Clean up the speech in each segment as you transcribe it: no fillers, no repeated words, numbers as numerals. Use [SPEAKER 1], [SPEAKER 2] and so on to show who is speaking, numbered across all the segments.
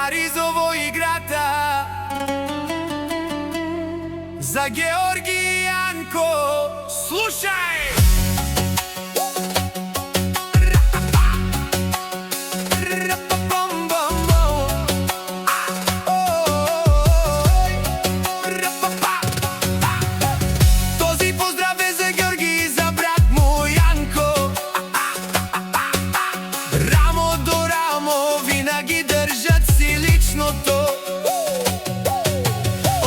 [SPEAKER 1] Аризово играта за Георги Янко. Слушай! Този поздрав е за Георги и за брат му Янко. Рамо до рамо винаги държат си личното.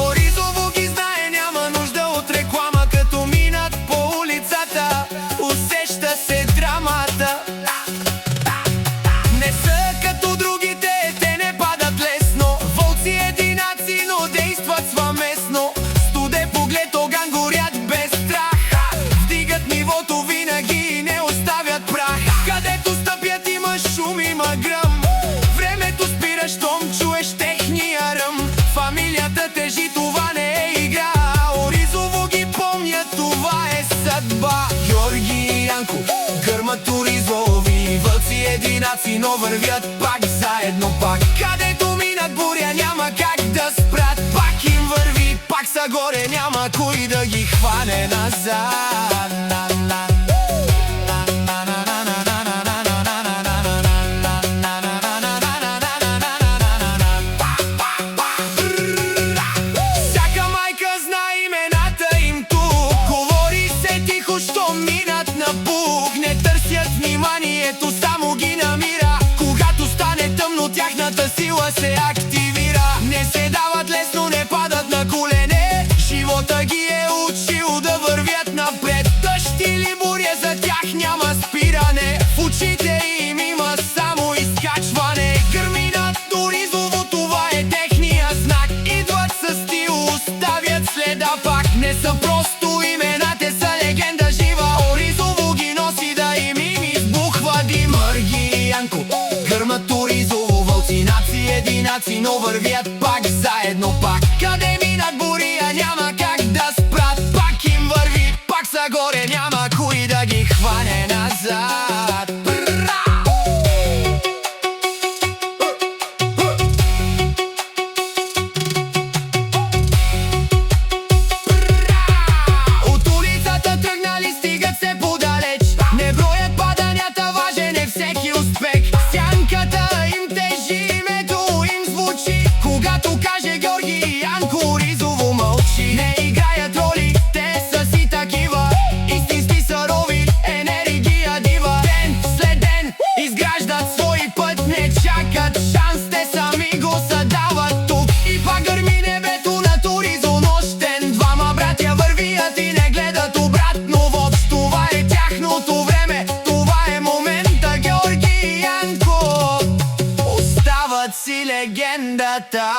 [SPEAKER 1] Оризово ги знае, няма нужда от реклама. Като минат по улицата, усеща се драмата. Не са като другите, те не падат лесно. Волци единаци, но действат съвместно. Студен поглед, огън, горят без страх. Вдигат нивото винаги и не оставят прах. Където стъпят има шум, има гръм. Времето спира, щом чуеш техния ръм. Фамилията тежи, това не е игра. Оризово ги помня, това е съдба. Георги и Янко гърмат Оризови. Вълци единаци, но вървят пак заедно пак. Където минат буря, няма как да спрат. Пак им върви, пак са горе, няма кой да ги хване назад. Всяка майка знае имената им тук. Говори се тихо, що минат на пух. Не търсят вниманието, само ги намира. Когато стане тъмно, тяхната сила се активира. Не се дават лесно, не падат на колене. Живота ги е учил да вървят напред. Дъжд или буря, за тях няма спиране. В очите им има само изкачване. Гърми над Оризово, това е техния знак. Идват със стил, оставят следа пак. Не са просто имена, те са легенда жива. Оризово ги носи, да им избухва дим. Георги и Янко гърмат Оризово. Вълци наци единаци, но вървят пак заедно пак. Къде минат буря, няма как да спрат. Пак им върви, пак са горе, няма кой да ги хване назад. От улицата тръгнали, стигат се подалеч. Не броят паданията, важен е всеки успех. Сянката им тежи, името им звучи. Когато каже Георги и Янко, Оризово мълчи. Не играят роли, те са си такива. Истински са рови, енергия дива. Ден след ден изграждат свой път. Не чакат шанс, те сами го съдават тук. И пак гърми небето над Оризо нощен. Двама братя вървият и не гледат обратно в общ. Това е тяхното време, това е момента. Георги и Янко остават си легендата.